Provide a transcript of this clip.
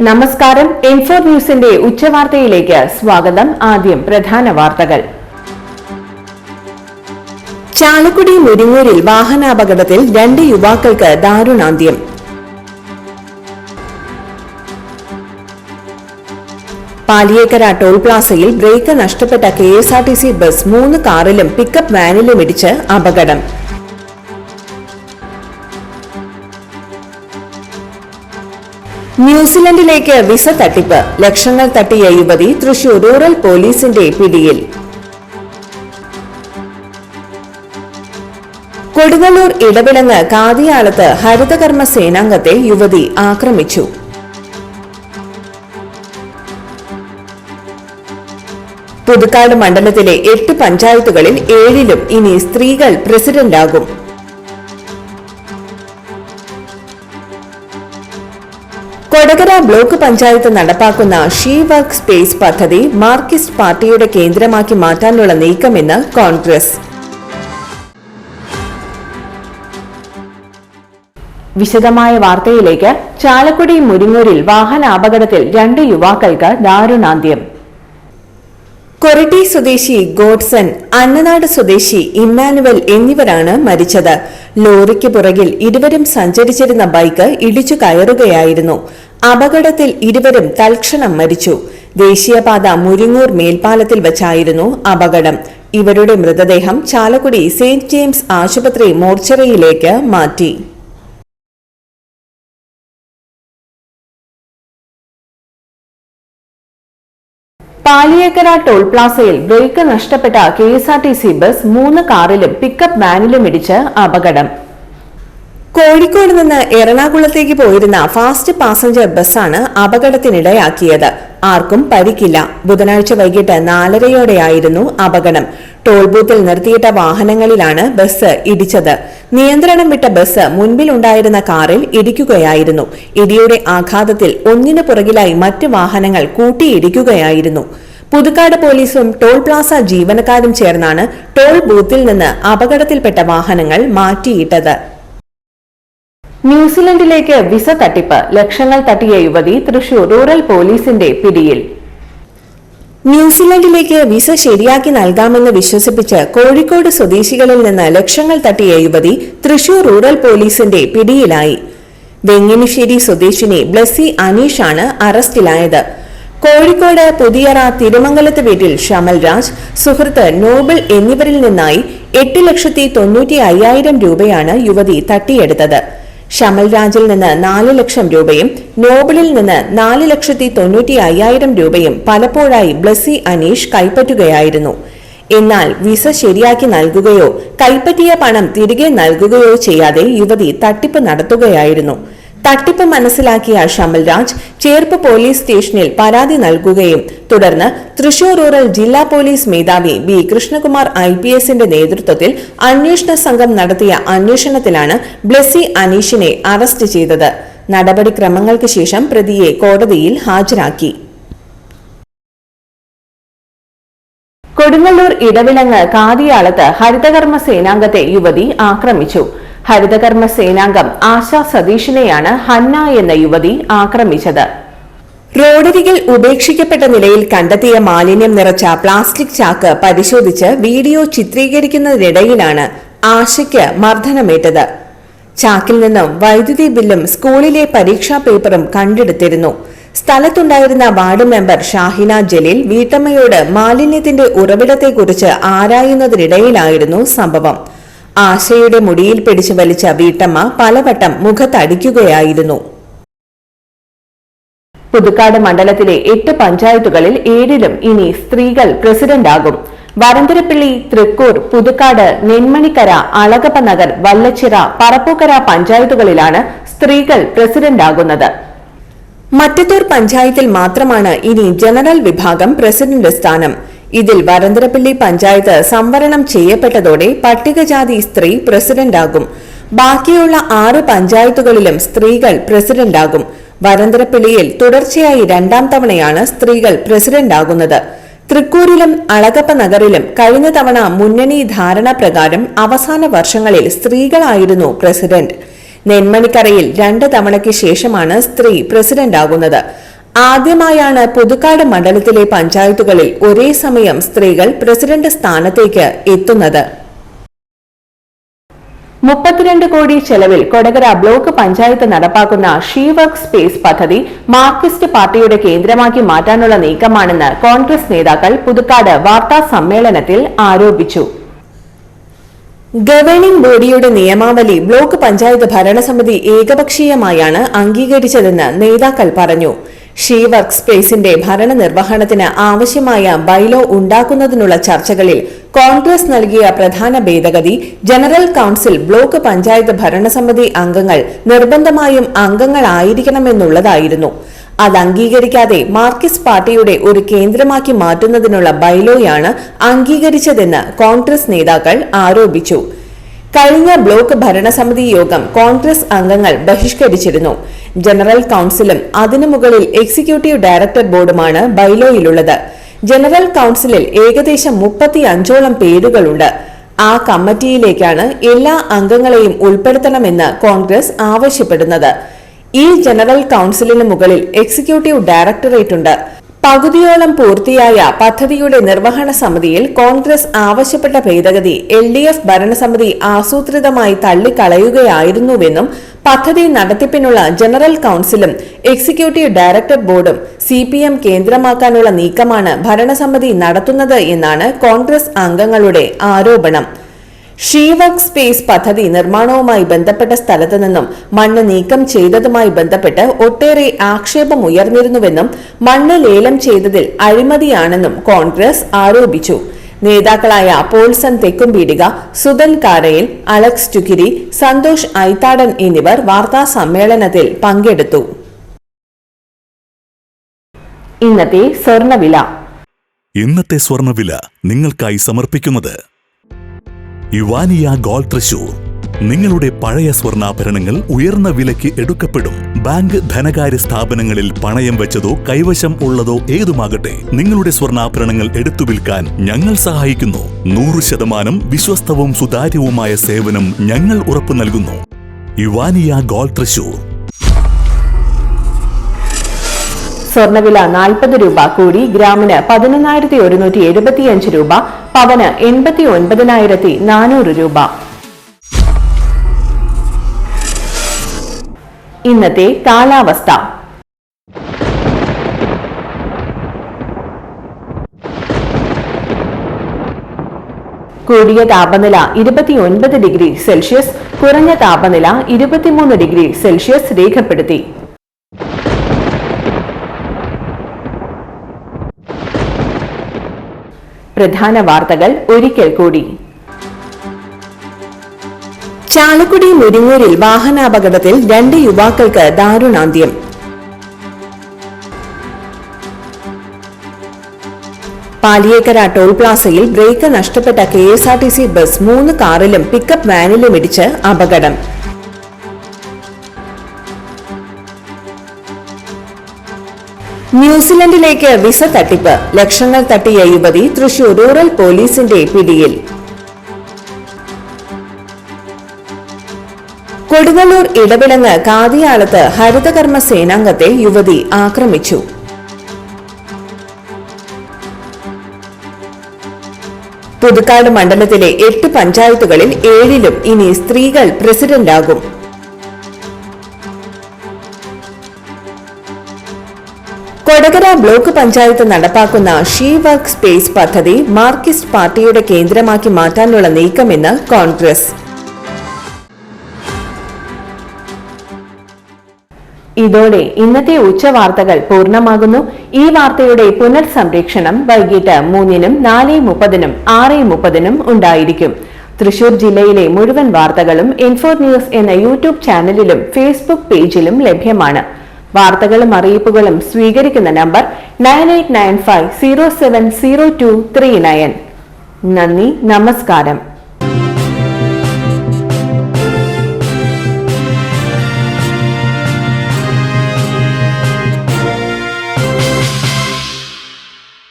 നമസ്കാരം. ഇൻഫോ ന്യൂസിന്റെ ഉച്ചവാർത്തയിലേക്ക് സ്വാഗതം. ആദ്യം പ്രധാന വാർത്തകൾ. ചാലക്കുടി മുരിങ്ങൂരിൽ വാഹനാപകടത്തിൽ 2 യുവാക്കൾക്ക് ദാരുണാന്ത്യം. പാലിയേക്കര ടോൾ പ്ലാസയിൽ ബ്രേക്ക് നഷ്ടപ്പെട്ട KSRTC ബസ് 3 കാറിലും പിക്കപ്പ് വാനിലും ഇടിച്ച് അപകടം. ന്യൂസിലൻഡിലേക്ക് വിസ തട്ടിപ്പ്, ലക്ഷങ്ങൾ തട്ടിയ യുവതി തൃശൂർ റൂറൽ പോലീസിന്റെ പിടിയിൽ. കൊടുങ്ങല്ലൂർ ഇടവിലങ്ങ് കാതിയാളത്ത് ഹരിതകർമ്മ സേനാംഗത്തെ യുവതി ആക്രമിച്ചു. പുതുക്കാട് മണ്ഡലത്തിലെ 8 പഞ്ചായത്തുകളിൽ 7ലും ഇനി സ്ത്രീകൾ പ്രസിഡന്റാകും. കൊടകര ബ്ലോക്ക് പഞ്ചായത്ത് നടപ്പാക്കുന്ന ഷീ വർക്ക് സ്പേസ് പദ്ധതി മാർക്സിസ്റ്റ് പാർട്ടിയുടെ കേന്ദ്രമാക്കി മാറ്റാനുള്ള നീക്കമെന്ന് കോൺഗ്രസ്. വിശദമായ വാർത്തയിലേക്ക്. ചാലക്കുടി മുരിങ്ങൂരിൽ വാഹനാപകടത്തിൽ 2 യുവാക്കൾക്ക് ദാരുണാന്ത്യം. കൊരട്ടി സ്വദേശി ഗോഡ്സൺ, അന്നനാട് സ്വദേശി ഇമ്മാനുവൽ എന്നിവരാണ് മരിച്ചത്. ലോറിക്ക് പുറകിൽ ഇരുവരും സഞ്ചരിച്ചിരുന്ന ബൈക്ക് ഇടിച്ചു കയറുകയായിരുന്നു. അപകടത്തിൽ ഇരുവരും തൽക്ഷണം മരിച്ചു. ദേശീയപാത മുരിങ്ങൂർ മേൽപ്പാലത്തിൽ വച്ചായിരുന്നു അപകടം. ഇവരുടെ മൃതദേഹം ചാലക്കുടി സെന്റ് ജെയിംസ് ആശുപത്രി മോർച്ചറിയിലേക്ക് മാറ്റി. പാലിയേക്കര ടോൾ പ്ലാസയിൽ ബ്രേക്ക് നഷ്ടപ്പെട്ട KSRTC ബസ് 3 കാറിലും പിക്കപ്പ് വാനിലും ഇടിച്ച് അപകടം. കോഴിക്കോട് നിന്ന് എറണാകുളത്തേക്ക് പോയിരുന്ന ഫാസ്റ്റ് പാസഞ്ചർ ബസ്സാണ് അപകടത്തിനിടയാക്കിയത്. ആർക്കും പരിക്കില്ല. ബുധനാഴ്ച വൈകിട്ട് 4:30യോടെയായിരുന്നു അപകടം. ടോൾ ബൂത്തിൽ നിർത്തിയിട്ട വാഹനങ്ങളിലാണ് ബസ് ഇടിച്ചത്. നിയന്ത്രണം വിട്ട ബസ് മുൻപിലുണ്ടായിരുന്ന കാറിൽ ഇടിക്കുകയായിരുന്നു. ഇടിയുടെ ആഘാതത്തിൽ ഒന്നിനു പുറകിലായി മറ്റ് വാഹനങ്ങൾ കൂട്ടിയിടിക്കുകയായിരുന്നു. പുതുക്കാട് പോലീസും ടോൾ പ്ലാസ ജീവനക്കാരും ചേർന്നാണ് ടോൾ ബൂത്തിൽ നിന്ന് അപകടത്തിൽപ്പെട്ട വാഹനങ്ങൾ മാറ്റിയിട്ടത്. ന്യൂസിലൻഡിലേക്ക് വിസ തട്ടിപ്പ്, ലക്ഷങ്ങൾ തട്ടിയ യുവതി തൃശൂർ റൂറൽ പോലീസിന്റെ പിടിയിൽ. ന്യൂസിലൻഡിലേക്ക് വിസ ശരിയാക്കി നൽകാമെന്ന് വിശ്വസിപ്പിച്ച് കോഴിക്കോട് സ്വദേശികളിൽ നിന്ന് ലക്ഷങ്ങൾ തട്ടിയ യുവതി തൃശൂർ റൂറൽ പോലീസിന്റെ പിടിയിലായി. വെങ്ങിനിശ്ശേരി സ്വദേശിനി ബ്ലസ്സി അനീഷാണ് അറസ്റ്റിലായത്. കോഴിക്കോട് പുതിയറ തിരുമംഗലത്ത് വീട്ടിൽ ഷമൽ രാജ്, സുഹൃത്ത് നോബിൾ എന്നിവരിൽ നിന്നായി 8,95,000 രൂപയാണ് യുവതി തട്ടിയെടുത്തത്. ഷമൽ രാജിൽ നിന്ന് 4 ലക്ഷം രൂപയും നോബിളിൽ നിന്ന് 4,95,000 രൂപയും പലപ്പോഴായി ബ്ലസ്സി അനീഷ് കൈപ്പറ്റുകയായിരുന്നു. എന്നാൽ വിസ ശരിയാക്കി നൽകുകയോ കൈപ്പറ്റിയ പണം തിരികെ നൽകുകയോ ചെയ്യാതെ യുവതി തട്ടിപ്പ് നടത്തുകയായിരുന്നു. തട്ടിപ്പ് മനസ്സിലാക്കിയ ഷമൽ രാജ് ചേർപ്പ് പോലീസ് സ്റ്റേഷനിൽ പരാതി നൽകുകയും തുടർന്ന് തൃശൂർ റൂറൽ ജില്ലാ പോലീസ് മേധാവി B. കൃഷ്ണകുമാർ IPSന്റെ നേതൃത്വത്തിൽ അന്വേഷണ സംഘം നടത്തിയ അന്വേഷണത്തിലാണ് ബ്ലസ്സി അനീഷിനെ അറസ്റ്റ് ചെയ്തത്. നടപടിക്രമങ്ങൾക്ക് ശേഷം പ്രതിയെ കോടതിയിൽ ഹാജരാക്കി. കൊടുങ്ങല്ലൂർ ഇടവിലങ്ങ് കാതിയാളത്ത് ഹരിതകർമ്മ സേനാംഗത്തെ യുവതി ആക്രമിച്ചു. ഹരിതകർമ്മ സേനാംഗം ആശാ സതീഷിനെയാണ് ഹന്ന എന്ന യുവതി ആക്രമിച്ചത്. റോഡരികിൽ ഉപേക്ഷിക്കപ്പെട്ട നിലയിൽ കണ്ടെത്തിയ മാലിന്യം നിറച്ച പ്ലാസ്റ്റിക് ചാക്ക് പരിശോധിച്ച് വീഡിയോ ചിത്രീകരിക്കുന്നതിനിടയിലാണ് ആശയ്ക്ക് മർദ്ദനമേറ്റത്. ചാക്കിൽ നിന്നും വൈദ്യുതി ബില്ലും സ്കൂളിലെ പരീക്ഷാ പേപ്പറും കണ്ടെടുത്തിരുന്നു. സ്ഥലത്തുണ്ടായിരുന്ന വാർഡ് മെമ്പർ ഷാഹിന ജലീൽ വീട്ടമ്മയോട് മാലിന്യത്തിന്റെ ഉറവിടത്തെക്കുറിച്ച് ആരായുന്നതിനിടയിലായിരുന്നു സംഭവം. ആശയുടെ മുടിയിൽ പിടിച്ചു വലിച്ച വീട്ടമ്മ പലവട്ടം മുഖത്തടിക്കുകയായിരുന്നു. പുതുക്കാട് മണ്ഡലത്തിലെ 8 പഞ്ചായത്തുകളിൽ 7ലും ഇനി സ്ത്രീകൾ പ്രസിഡന്റാകും. വരന്തരപ്പിള്ളി, തൃക്കൂർ, പുതുക്കാട്, നെന്മണിക്കര, അളഗപ്പ നഗർ, വല്ലച്ചിറ, പറപ്പൂക്കര പഞ്ചായത്തുകളിലാണ് സ്ത്രീകൾ പ്രസിഡന്റാകുന്നത്. മറ്റത്തൂർ പഞ്ചായത്തിൽ മാത്രമാണ് ഇനി ജനറൽ വിഭാഗം പ്രസിഡന്റ് സ്ഥാനം. ഇതിൽ വരന്തരപ്പിള്ളി പഞ്ചായത്ത് സംവരണം ചെയ്യപ്പെട്ടതോടെ പട്ടികജാതി സ്ത്രീ പ്രസിഡന്റാകും. ബാക്കിയുള്ള 6 പഞ്ചായത്തുകളിലും സ്ത്രീകൾ പ്രസിഡന്റാകും. വരന്തരപ്പിള്ളിയിൽ തുടർച്ചയായി 2ാം തവണയാണ് സ്ത്രീകൾ പ്രസിഡന്റാകുന്നത്. തൃക്കൂരിലും അളഗപ്പ നഗറിലും കഴിഞ്ഞ തവണ മുന്നണി ധാരണ പ്രകാരം അവസാന വർഷങ്ങളിൽ സ്ത്രീകളായിരുന്നു പ്രസിഡന്റ്. നെന്മണിക്കരയിൽ 2 തവണയ്ക്ക് ശേഷമാണ് സ്ത്രീ പ്രസിഡന്റാകുന്നത്. ആദ്യമായാണ് പുതുക്കാട് മണ്ഡലത്തിലെ പഞ്ചായത്തുകളിൽ ഒരേ സമയം സ്ത്രീകൾ പ്രസിഡന്റ് സ്ഥാനത്തേക്ക് എത്തുന്നത്. 32 കോടി ചെലവിൽ കൊടകര ബ്ലോക്ക് പഞ്ചായത്ത് നടപ്പാക്കുന്ന ഷീ വർക്ക് സ്പേസ് പദ്ധതി മാർക്സിസ്റ്റ് പാർട്ടിയുടെ കേന്ദ്രമാക്കി മാറ്റാനുള്ള നീക്കമാണെന്ന് കോൺഗ്രസ് നേതാക്കൾ പുതുക്കാട് വാർത്താ സമ്മേളനത്തിൽ ആരോപിച്ചു. ഗവേണിംഗ് ബോഡിയുടെ നിയമാവലി ബ്ലോക്ക് പഞ്ചായത്ത് ഭരണസമിതി ഏകപക്ഷീയമായാണ് അംഗീകരിച്ചതെന്ന് നേതാക്കൾ പറഞ്ഞു. ഷീ വർക്ക് സ്പേസിന്റെ ഭരണനിർവഹണത്തിന് ആവശ്യമായ ബൈലോ ഉണ്ടാക്കുന്നതിനുള്ള ചർച്ചകളിൽ കോൺഗ്രസ് നൽകിയ പ്രധാന ഭേദഗതി ജനറൽ കൌൺസിൽ ബ്ലോക്ക് പഞ്ചായത്ത് ഭരണസമിതി അംഗങ്ങൾ നിർബന്ധമായും അംഗങ്ങളായിരിക്കണമെന്നുള്ളതായിരുന്നു. അത് അംഗീകരിക്കാതെ മാർക്സിസ്റ്റ് പാർട്ടിയുടെ ഒരു കേന്ദ്രമാക്കി മാറ്റുന്നതിനുള്ള ബൈലോയാണ് അംഗീകരിച്ചതെന്ന് കോൺഗ്രസ് നേതാക്കൾ ആരോപിച്ചു. കഴിഞ്ഞ ബ്ലോക്ക് ഭരണസമിതി യോഗം കോൺഗ്രസ് അംഗങ്ങൾ ബഹിഷ്കരിച്ചിരുന്നു. ജനറൽ കൌൺസിലും അതിനു മുകളിൽ എക്സിക്യൂട്ടീവ് ഡയറക്ടർ ബോർഡുമാണ് ബൈലോയിലുള്ളത്. ജനറൽ കൌൺസിലിൽ ഏകദേശം 35ഓളം പേരുകളുണ്ട്. ആ കമ്മിറ്റിയിലേക്കാണ് എല്ലാ അംഗങ്ങളെയും ഉൾപ്പെടുത്തണമെന്ന് കോൺഗ്രസ് ആവശ്യപ്പെടുന്നത്. ഈ ജനറൽ കൌൺസിലിന് മുകളിൽ എക്സിക്യൂട്ടീവ് ഡയറക്ടറേറ്റ് ഉണ്ട്. പകുതിയോളം പൂർത്തിയായ പദ്ധതിയുടെ നിർവഹണ സമിതിയിൽ കോൺഗ്രസ് ആവശ്യപ്പെട്ട ഭേദഗതി LDF ഭരണസമിതി ആസൂത്രിതമായി തള്ളിക്കളയുകയായിരുന്നുവെന്നും പദ്ധതി നടത്തിപ്പിനുള്ള ജനറൽ കൌൺസിലും എക്സിക്യൂട്ടീവ് ഡയറക്ടർ ബോർഡും CPM കേന്ദ്രമാക്കാനുള്ള നീക്കമാണ് ഭരണസമിതി നടത്തുന്നത് എന്നാണ് കോൺഗ്രസ് അംഗങ്ങളുടെ ആരോപണം. ഷീ വർക്ക് സ്പേസ് പദ്ധതി നിർമ്മാണവുമായി ബന്ധപ്പെട്ട സ്ഥലത്തു നിന്നും മണ്ണ് നീക്കം ചെയ്തതുമായി ബന്ധപ്പെട്ട് ഒട്ടേറെ ആക്ഷേപമുയർന്നിരുന്നുവെന്നും മണ്ണ് ലേലം ചെയ്തതിൽ അഴിമതിയാണെന്നും കോൺഗ്രസ് ആരോപിച്ചു. നേതാക്കളായ പോൾസൺ തെക്കുംപീടിക, സുധൻ കാരയിൽ, അലക്സ് ടുക്കിരി, സന്തോഷ് ഐത്താടൻ എന്നിവർ വാർത്താ സമ്മേളനത്തിൽ പങ്കെടുത്തു. ഇന്നത്തെ സ്വർണ്ണവില നിങ്ങൾക്കായി സമർപ്പിക്കുന്നത് ഇവാനിയ ഗോൾഡ് തൃശൂർ. നിങ്ങളുടെ പഴയ സ്വർണ്ണാഭരണങ്ങൾ ഉയർന്ന വിലയ്ക്ക് എടുക്കപ്പെടും. ബാങ്ക്, ധനകാര്യ സ്ഥാപനങ്ങളിൽ പണയം വെച്ചതോ കൈവശം ഉള്ളതോ ഏതുമാകട്ടെ, നിങ്ങളുടെ സ്വർണ്ണാഭരണങ്ങൾ എടുത്തു വിൽക്കാൻ ഞങ്ങൾ സഹായിക്കുന്നു. 100% വിശ്വസ്തവും സുതാര്യവുമായ സേവനം ഞങ്ങൾ ഉറപ്പു നൽകുന്നു. ഇവാനിയ ഗോൾഡ് തൃശൂർ. സ്വർണ്ണവില 40 രൂപ കൂടി ഗ്രാമിന് 11,175 രൂപ, പവന് 89,400 രൂപ. ഇന്നത്തെ കാലാവസ്ഥ. കൂടിയ താപനില 29 ഡിഗ്രി സെൽഷ്യസ്, കുറഞ്ഞ താപനില 23 ഡിഗ്രി സെൽഷ്യസ് രേഖപ്പെടുത്തി. പ്രധാന വാർത്തകൾ ഒരിക്കൽ കൂടി. ചാലക്കുടി മുരിങ്ങൂരിൽ വാഹനാപകടത്തിൽ 2 യുവാക്കൾക്ക് ദാരുണാന്ത്യം. പാലിയേക്കര ടോൾ പ്ലാസയിൽ ബ്രേക്ക് നഷ്ടപ്പെട്ട KSRTC ബസ് 3 കാറിലും പിക്കപ്പ് വാനിലും ഇടിച്ച് അപകടം. ന്യൂസിലൻഡിലേക്ക് വിസ തട്ടിപ്പ്, ലക്ഷങ്ങൾ തട്ടിയ യുവതി തൃശൂർ റൂറൽ പോലീസിന്റെ പിടിയിൽ. കൊടുങ്ങല്ലൂർ ഇടവിലങ്ങ് കാതിയാളത്ത് ഹരിതകർമ്മ സേനാംഗത്തെ യുവതി ആക്രമിച്ചു. പുതുക്കാട് മണ്ഡലത്തിലെ 8 പഞ്ചായത്തുകളിൽ 7ലും ഇനി സ്ത്രീകൾ പ്രസിഡന്റാകും. കൊടകര ബ്ലോക്ക് പഞ്ചായത്ത് നടപ്പാക്കുന്ന ഷീ വർക്ക് സ്പേസ് പദ്ധതി മാർക്സിസ്റ്റ് പാർട്ടിയുടെ കേന്ദ്രമാക്കി മാറ്റാനുള്ള നീക്കമെന്ന് കോൺഗ്രസ്. ഇതോടെ ഇന്നത്തെ ഉച്ചവാർത്തകൾ പൂർണ്ണമാകുന്നു. ഈ വാർത്തയുടെ പുനർസംപ്രേക്ഷണം വൈകിട്ട് 3-നും 4:30-നും 6:30-നും ഉണ്ടായിരിക്കും. തൃശൂർ ജില്ലയിലെ മുഴുവൻ വാർത്തകളും ഇൻഫോ ന്യൂസ് എന്ന യൂട്യൂബ് ചാനലിലും ഫേസ്ബുക്ക് പേജിലും ലഭ്യമാണ്. വാർത്തകളും അറിയിപ്പുകളും സ്വീകരിക്കുന്ന നമ്പർ 9895070239. നന്ദി, നമസ്കാരം.